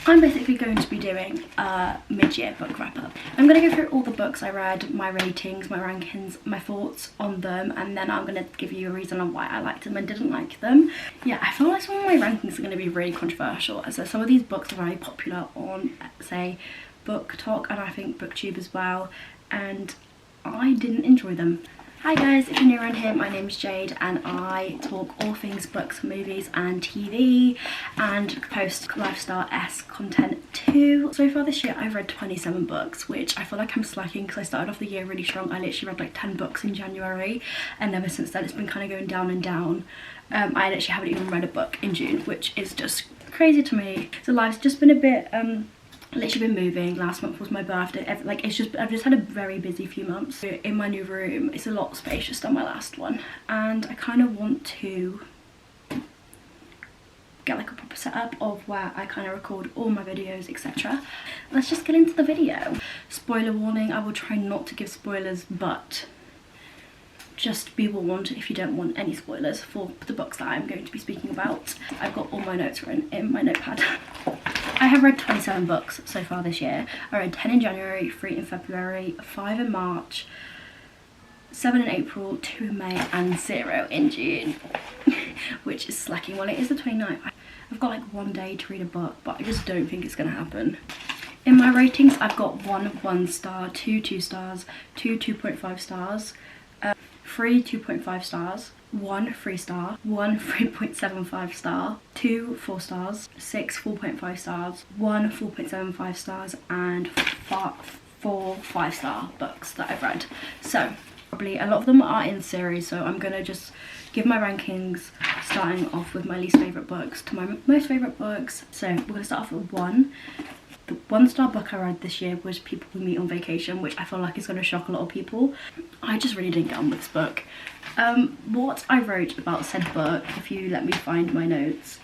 I'm basically going to be doing a mid-year book wrap-up. I'm going to go through all the books I read, my ratings, my rankings, my thoughts on them, and then I'm going to give you a reason on why I liked them and didn't like them. Yeah, I feel like some of my rankings are going to be really controversial, as some of these books are very popular on, say, Book Talk, and I think BookTube as well, and I didn't enjoy them. Hi guys, if you're new around here, my name's Jade and I talk all things books, movies and TV and post lifestyle-esque content too. So far this year I've read 27 books, which I feel like I'm slacking because I started off the year really strong. I literally read like 10 books in January and ever since then it's been kind of going down and down. I literally haven't even read a book in June, which is just crazy to me. So life's just been a bit literally been moving. Last month was my birthday. Like I've just had a very busy few months. In my new room, it's a lot spacious than my last one, and I kind of want to get like a proper setup of where I kind of record all my videos, etc. Let's just get into the video. Spoiler warning, I will try not to give spoilers, but just be warned if you don't want any spoilers for the books that I'm going to be speaking about. I've got all my notes written in my notepad. I have read 27 books so far this year. I read 10 in January, 3 in February, 5 in March, 7 in April, 2 in May and 0 in June, which is slacking. Well, it is the 29th. I've got like one day to read a book, but I just don't think it's going to happen. In my ratings, I've got 1 star, 2 2 stars, 2 2.5 stars, 3 2.5 stars, 1 3 star, 1 3.75 star, 2 4 stars, 6 4.5 stars, 1 4.75 stars, and 4 5-star books that I've read. So probably a lot of them are in series, so I'm gonna just give my rankings starting off with my least favourite books to my most favourite books. So we're gonna start off with 1. The 1-star book I read this year was People We Meet on Vacation, which I feel like is going to shock a lot of people. I just really didn't get on with this book. What I wrote about said book, if you let me find my notes,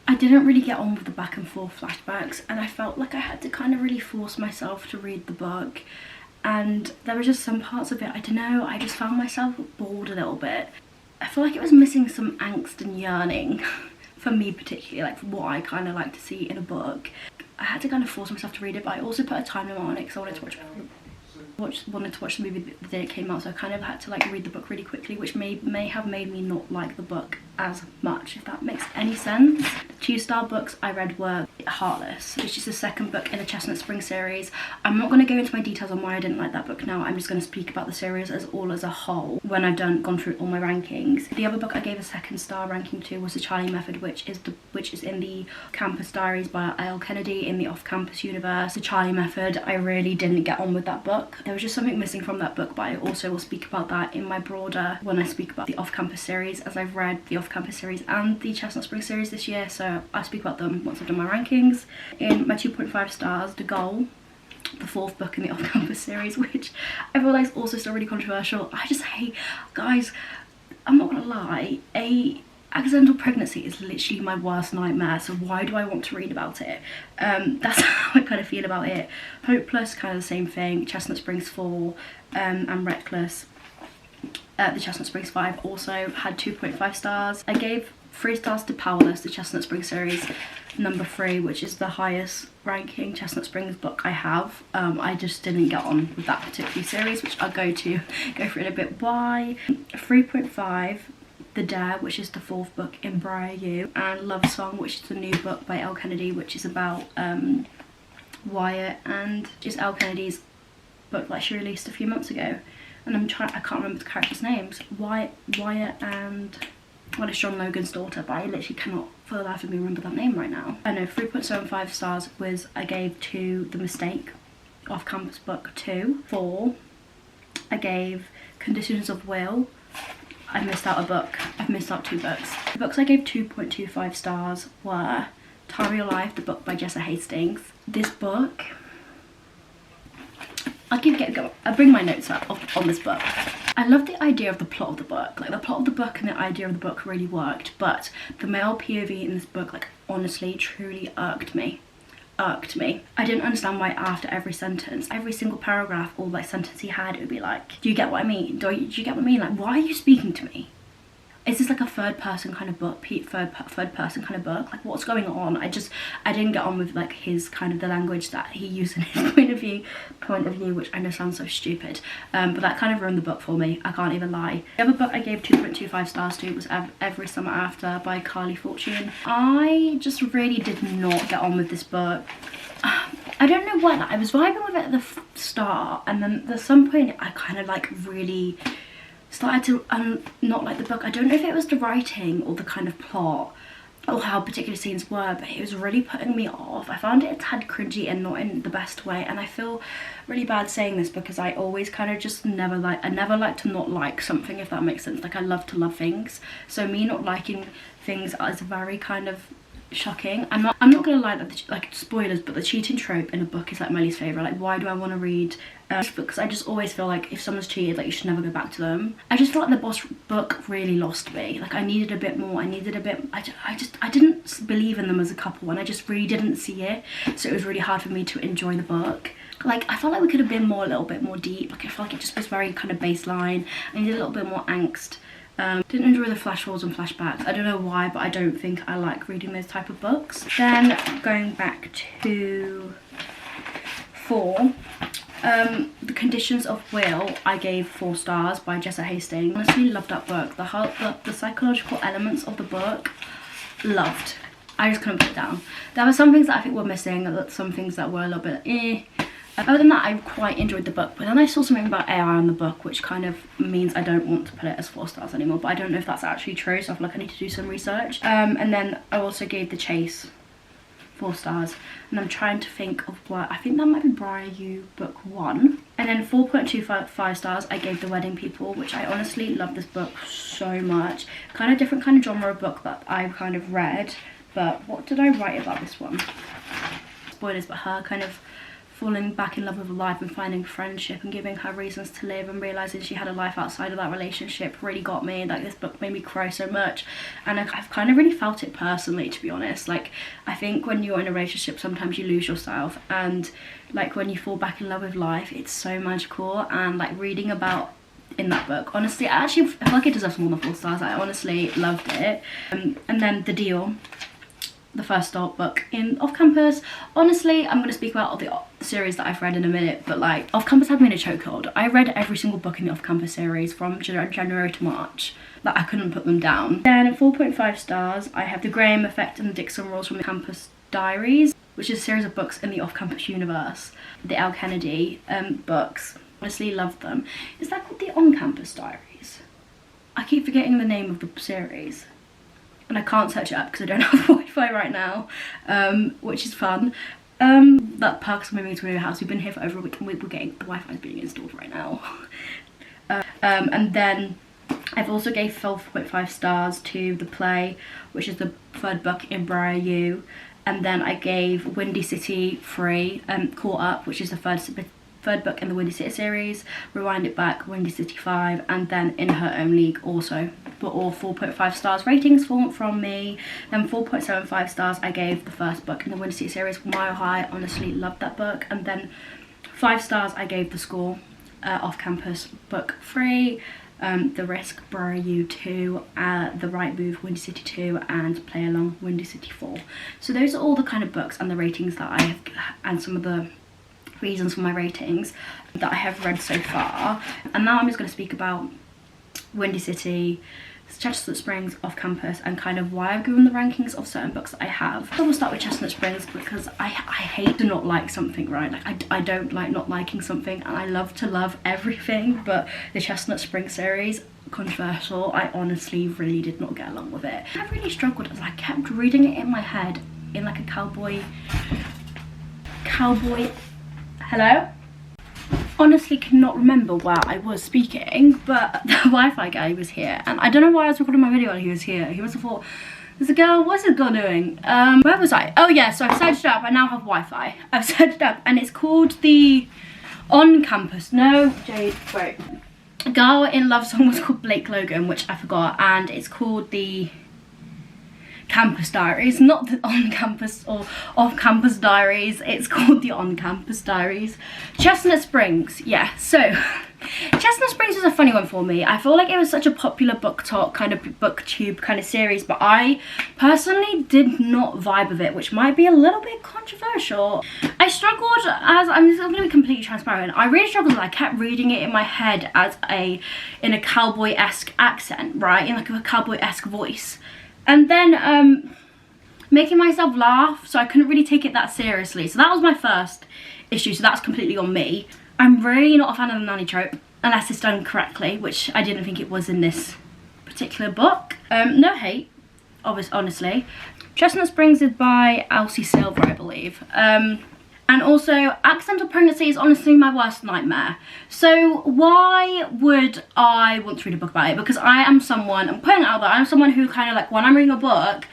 I didn't really get on with the back and forth flashbacks, and I felt like I had to kind of really force myself to read the book, and there were just some parts of it, I don't know, I just found myself bored a little bit. I feel like it was missing some angst and yearning for me particularly, like what I kind of like to see in a book. I had to kind of force myself to read it, but I also put a time limit on it because I wanted to watch the movie the day it came out, so I kind of had to like read the book really quickly, which may have made me not like the book as much, if that makes any sense. The 2-star books I read were Heartless, which is the second book in the Chestnut Spring series. I'm not going to go into my details on why I didn't like that book now. I'm just going to speak about the series as a whole when I've gone through all my rankings. The other book I gave a 2-star ranking to was The Charlie Method, which is in the Campus Diaries by L. Kennedy in the off-campus universe. The Charlie Method, I really didn't get on with that book. There was just something missing from that book, but I also will speak about that in my broader when I speak about the off-campus series, as I've read the off-campus series and the Chestnut Spring series this year, so I'll speak about them once I've done my rankings. In my 2.5 stars, The Goal, the 4th book in the off-campus series, which I feel like is also still really controversial. I just hate, guys, I'm not gonna lie, accidental pregnancy is literally my worst nightmare, so why do I want to read about it? That's how I kind of feel about it. Hopeless, kind of the same thing. Chestnut Springs 4 and Reckless. The Chestnut Springs 5 also had 2.5 stars. I gave 3 stars to Powerless, the Chestnut Springs series, number 3, which is the highest ranking Chestnut Springs book I have. I just didn't get on with that particular series, which I'll go through in a bit why. 3.5, The Dare, which is the 4th book in Briar U, and Love Song, which is the new book by L. Kennedy, which is about Wyatt, and is L. Kennedy's book that she released a few months ago. And I can't remember the characters' names. Wyatt and, well, it's John Logan's daughter, but I literally cannot for the life of me remember that name right now. I know 3.75 stars was I gave to The Mistake, off-campus book 2. 4, I gave Conditions of Will. I missed out a book. I've missed out 2 books. The books I gave 2.25 stars were Time of Your Life, the book by Jessa Hastings. This book, I'll bring my notes up on this book. I love the idea of the plot of the book. Like, the plot of the book and the idea of the book really worked, but the male POV in this book, like, honestly, truly irked me. I didn't understand why after every sentence, every single paragraph or like sentence he had, it would be like, do you get what I mean? Do you get what I mean? Like, why are you speaking to me? is this like a third person kind of book, third person kind of book? Like, what's going on? I didn't get on with like his kind of the language that he used in his point of view, which I know sounds so stupid, but that kind of ruined the book for me, I can't even lie. The other book I gave 2.25 stars to was Every Summer After by Carly Fortune. I just really did not get on with this book. I don't know why, like, I was vibing with it at the start, and then at some point I kind of like really started to not like the book. I don't know if it was the writing or the kind of plot or how particular scenes were, but it was really putting me off. I found it a tad cringy and not in the best way, and I feel really bad saying this because I always kind of just never like to not like something, if that makes sense. Like, I love to love things, so me not liking things is very kind of shocking. I'm not gonna lie that like, spoilers, but the cheating trope in a book is like my least favorite. Like, why do I want to read because I just always feel like if someone's cheated, like, you should never go back to them. I just feel like the boss book really lost me. Like, I needed a bit more. I didn't believe in them as a couple, and I just really didn't see it, so it was really hard for me to enjoy the book. Like, I felt like we could have been a little bit more deep. Like, I felt like it just was very kind of baseline. I needed a little bit more angst. Didn't enjoy the flash forwards and flashbacks. I don't know why, but I don't think I like reading those type of books. Then going back to 4, The Conditions of Will, I gave 4 stars by Jessa Hastings. Honestly loved that book. The psychological elements of the book, loved. I just couldn't put it down. There were some things that I think were missing, some things that were a little bit eh. Other than that, I quite enjoyed the book, but then I saw something about AI on the book, which kind of means I don't want to put it as 4 stars anymore, but I don't know if that's actually true, so I feel like I need to do some research. And then I also gave The Chase 4 stars, and I'm trying to think of what, I think that might be Briar You book 1. And then 4.25 stars I gave The Wedding People, which I honestly love this book so much. Kind of different kind of genre of book that I've kind of read, but what did I write about this one? Spoilers, but her kind of falling back in love with life and finding friendship and giving her reasons to live and realising she had a life outside of that relationship really got me. Like, this book made me cry so much, and I've kind of really felt it personally, to be honest. Like, I think when you're in a relationship, sometimes you lose yourself, and like when you fall back in love with life, it's so magical. And like, reading about in that book, honestly, I feel like it deserves more than 4 stars. I honestly loved it. And then The Deal, the first start book in Off Campus. Honestly, I'm going to speak about the series that I've read in a minute, but like, Off Campus had me in a chokehold. I read every single book in the Off Campus series from January to March. Like, I couldn't put them down. Then at 4.5 stars, I have The Graham Effect and the Dixon Rules from the Campus Diaries, which is a series of books in the Off Campus universe. The Al Kennedy books. Honestly loved them. Is that called the On Campus Diaries? I keep forgetting the name of the series, and I can't search it up because I don't have Wi-Fi right now, which is fun. That perks of moving to a new house. We've been here for over a week and we're getting, the Wi-Fi is being installed right now. And then I've also gave 12.5 stars to The Play, which is the 3rd book in Briar You. And then I gave Windy City 3, Caught Up, which is the 3rd book in the Windy City series, Rewind It Back, Windy City 5, and then In Her Own League also. Were all 4.5 stars ratings from me. Then 4.75 stars I gave the 1st book in the Windy City series, Mile High. Honestly loved that book. And then 5 stars I gave The School, Off Campus book 3, The Risk, Briar You 2, The Right Move, Windy City 2, and Play Along, Windy City 4. So those are all the kind of books and the ratings that I have, and some of the reasons for my ratings that I have read so far. And now I'm just going to speak about Windy City, Chestnut Springs, Off Campus, and kind of why I've given the rankings of certain books that I have. I will start with Chestnut Springs because I hate to not like something, right? Like, I don't like not liking something, and I love to love everything, but the Chestnut Springs series, controversial, I honestly really did not get along with it. I really struggled as I kept reading it in my head in like a cowboy, hello? Honestly cannot remember where I was speaking, but the Wi-Fi guy was here, and I don't know why I was recording my video while he was here. He must have thought, there's a girl, what's this girl doing? Where was I? Oh yeah, so I've searched it up, I now have Wi-Fi. I've searched it up, and it's called the On Campus, no, Jade, wait. A Girl in Love song was called Blake Logan, which I forgot, and it's called the campus diaries, not the on-campus or off-campus diaries. It's called the on-campus diaries. Chestnut Springs, yeah, so Chestnut Springs was a funny one for me. I feel like it was such a popular book talk, kind of booktube kind of series, but I personally did not vibe with it, which might be a little bit controversial. I struggled, as I'm going to be completely transparent, I really struggled. I kept reading it in my head as in a cowboy-esque accent, right, in like a cowboy-esque voice, and then making myself laugh, so I couldn't really take it that seriously. So that was my first issue, so that's completely on me. I'm really not a fan of the nanny trope, unless it's done correctly, which I didn't think it was in this particular book. No hate, honestly. Chestnut Springs is by Elsie Silver, I believe. And also, accidental pregnancy is honestly my worst nightmare. So why would I want to read a book about it? Because I am someone, I'm putting it out there, I'm someone who kind of like, when I'm reading a book,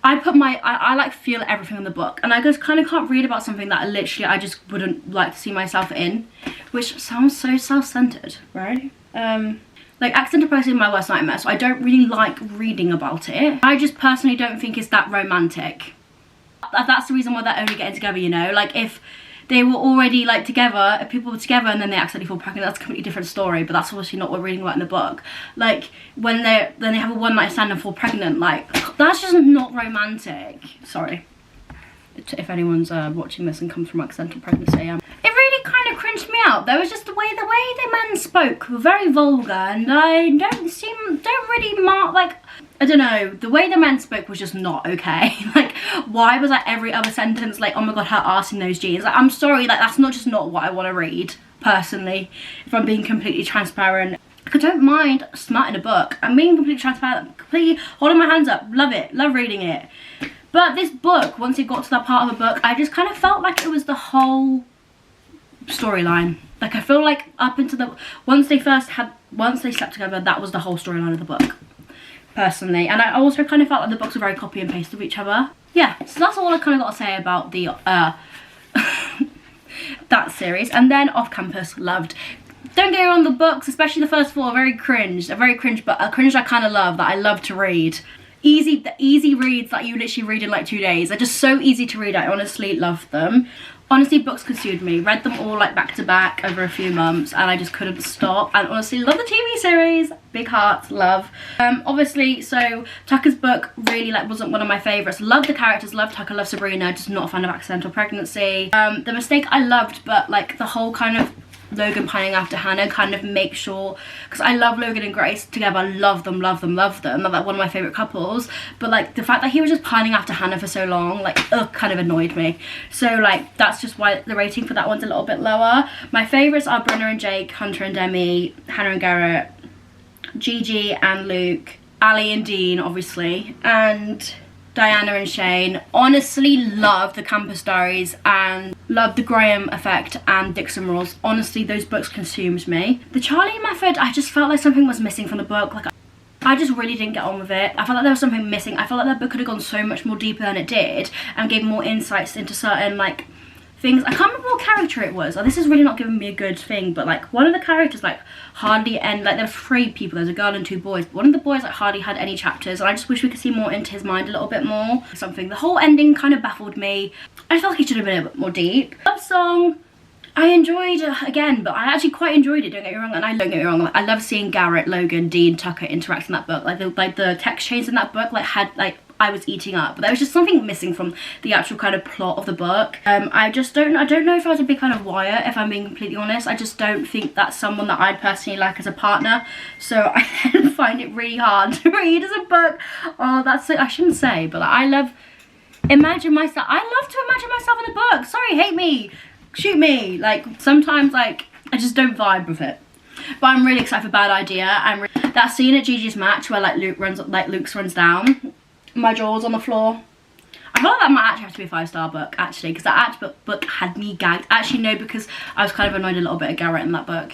I like feel everything in the book, and I just kind of can't read about something that literally I just wouldn't like to see myself in, which sounds so self-centered, right? Like, accidental pregnancy is my worst nightmare, so I don't really like reading about it. I just personally don't think it's that romantic. That's the reason why they're only getting together, you know? Like, if they were already like together, if people were together and then they accidentally fall pregnant, that's a completely different story, but that's obviously not what we're reading about in the book. Like, when they have a one-night stand and fall pregnant, like, that's just not romantic. Sorry if anyone's watching this and comes from accidental pregnancy. It really kind of cringed me out. There was just the way the men spoke were very vulgar, and I don't really mark, like, I don't know, the way the men spoke was just not okay. Like, why was like every other sentence like, oh my god, her arse in those jeans? Like, I'm sorry, like, that's not what I want to read, personally, if I'm being completely transparent. I don't mind smut in a book. I'm being completely transparent, completely holding my hands up, love it, love reading it. But this book, once it got to that part of the book, I just kind of felt like it was the whole storyline. Like, I feel like up into the, once they slept together, that was the whole storyline of the book, personally. And I also kind of felt like the books were very copy and paste of each other. Yeah, so that's all I kind of got to say about the that series. And then Off Campus, loved. Don't get me wrong, the books, especially the first four, are very cringe, but a cringe I kind of love, that I love to read. The easy reads that you literally read in like 2 days. They're just so easy to read. I honestly love them. Honestly, books consumed me. Read them all like back to back over a few months, and I just couldn't stop. And honestly, love the TV series. Big hearts, love. Obviously, so Tucker's book really like wasn't one of my favorites. Love the characters, love Tucker, love Sabrina, just not a fan of accidental pregnancy. The Mistake I loved, but like the whole kind of Logan pining after Hannah kind of make sure, because I love Logan and Grace together, I love them, they're like one of my favourite couples, but like the fact that he was just pining after Hannah for so long, like, ugh, kind of annoyed me. So like that's just why the rating for that one's a little bit lower. My favourites are Brenna and Jake, Hunter and Demi, Hannah and Garrett, Gigi and Luke, Ali and Dean obviously, and Diana and Shane. Honestly love the Campus Diaries and love the Graham Effect and Dixon Rules. Honestly, those books consumed me. The Charlie Method, I just felt like something was missing from the book. Like, I just really didn't get on with it. I felt like there was something missing. I felt like that book could have gone so much more deeper than it did and gave more insights into certain like things. I can't remember what character it was. Like, this is really not giving me a good thing, but like one of the characters like hardly end, like there were 3 people, there's a girl and 2 boys, but one of the boys like hardly had any chapters, and I just wish we could see more into his mind a little bit more. The whole ending kind of baffled me. I felt like it should have been a bit more deep. Love Song, I enjoyed again, but I actually quite enjoyed it, don't get me wrong. And don't get me wrong, like, I love seeing Garrett, Logan, Dean, Tucker interact in that book. Like the text chains in that book I was eating up, but there was just something missing from the actual kind of plot of the book. I don't know if I was a big fan of Wyatt, if I'm being completely honest. I just don't think that's someone that I'd personally like as a partner, so I find it really hard to read as a book. Oh, that's it, I shouldn't say, but like, I love to imagine myself in a book. Sorry, hate me, shoot me. Like, sometimes like I just don't vibe with it. But I'm really excited for Bad Idea. That scene at Gigi's match where like Luke's runs down, my jaw's on the floor. I feel like that might actually have to be a 5-star book, actually, because that book had me gagged. Actually, no, because I was kind of annoyed a little bit at Garrett in that book.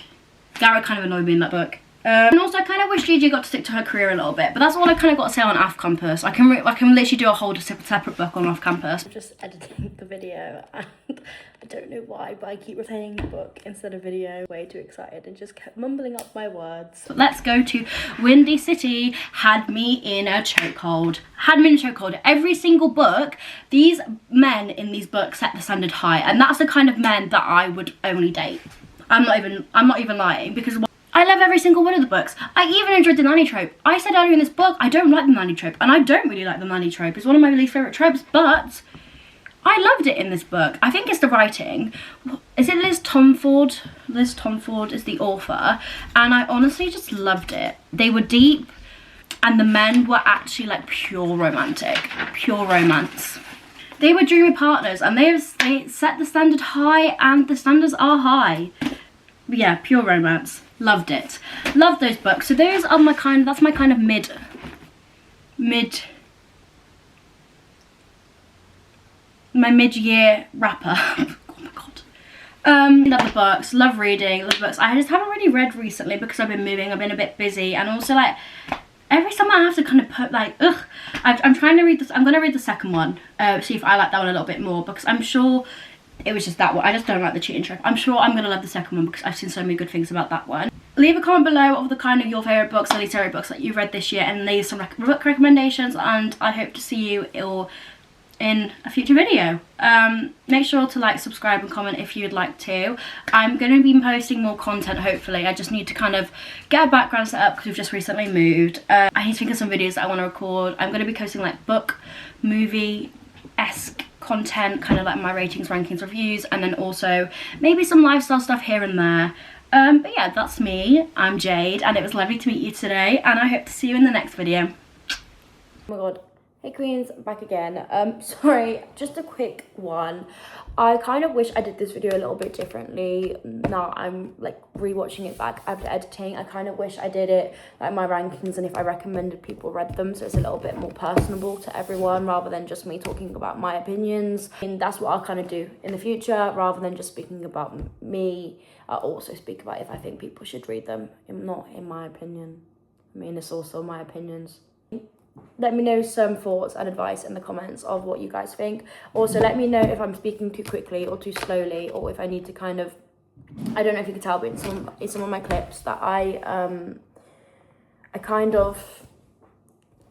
Garrett kind of annoyed me in that book. And also, I kind of wish Gigi got to stick to her career a little bit, but that's all I kind of got to say on Off Campus. I can literally do a whole separate book on Off Campus. I'm just editing the video, and I don't know why, but I keep replaying book instead of video. Way too excited and just kept mumbling up my words. Let's go to Windy City. Had me in a chokehold. Had me in a chokehold. Every single book, these men in these books set the standard high, and that's the kind of men that I would only date. I'm not even lying, because I love every single one of the books. I even enjoyed the nanny trope. I said earlier in this book, I don't like the nanny trope, and I don't really like the nanny trope. It's one of my least favourite tropes, but I loved it in this book. I think it's the writing. Is it Liz Tomford? Liz Tomford is the author, and I honestly just loved it. They were deep, and the men were actually like pure romantic, pure romance. They were dreamy partners, and they set the standard high, and the standards are high. But yeah, pure romance. Loved it. Loved those books. So those are my kind. That's my kind of my mid-year wrapper. Oh my god. Love the books. Love reading. Love books. I just haven't really read recently because I've been moving. I've been a bit busy, and also like every summer I have to kind of put like, ugh. I'm trying to read this. I'm gonna read the second one. See if I like that one a little bit more, because I'm sure it was just that one. I just don't like the cheating trope. I'm sure I'm gonna love the second one because I've seen so many good things about that one. Leave a comment below of the kind of your favourite books or least favourite books that you've read this year, and leave some book recommendations, and I hope to see you all in a future video. Make sure to like, subscribe and comment if you'd like to. I'm going to be posting more content hopefully. I just need to kind of get a background set up because we've just recently moved. I need to think of some videos that I want to record. I'm going to be posting like book, movie-esque content, kind of like my ratings, rankings, reviews, and then also maybe some lifestyle stuff here and there. But yeah, that's me. I'm Jade, and it was lovely to meet you today, and I hope to see you in the next video. Oh my god. Hey queens, back again. Sorry, just a quick one. I kind of wish I did this video a little bit differently. Now I'm like rewatching it back after editing. I kind of wish I did it like my rankings and if I recommended people read them, so it's a little bit more personable to everyone rather than just me talking about my opinions. And that's what I'll kind of do in the future, rather than just speaking about me. I'll also speak about if I think people should read them, not in my opinion. I mean, it's also my opinions. Let me know some thoughts and advice in the comments of what you guys think. Also, let me know if I'm speaking too quickly or too slowly, or if I need to kind of, I don't know if you can tell, but in some of my clips that I kind of,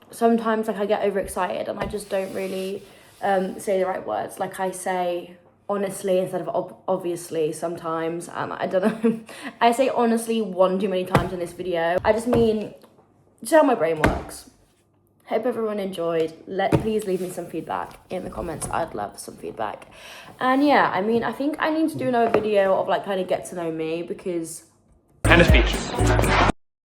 sometimes like I get overexcited and I just don't really say the right words. Like I say honestly instead of obviously sometimes, and I don't know, I say honestly one too many times in this video. I just mean, just how my brain works. Hope everyone enjoyed. Please leave me some feedback in the comments. I'd love some feedback. And yeah, I mean, I think I need to do another video of like kind of get to know me, because and a speech.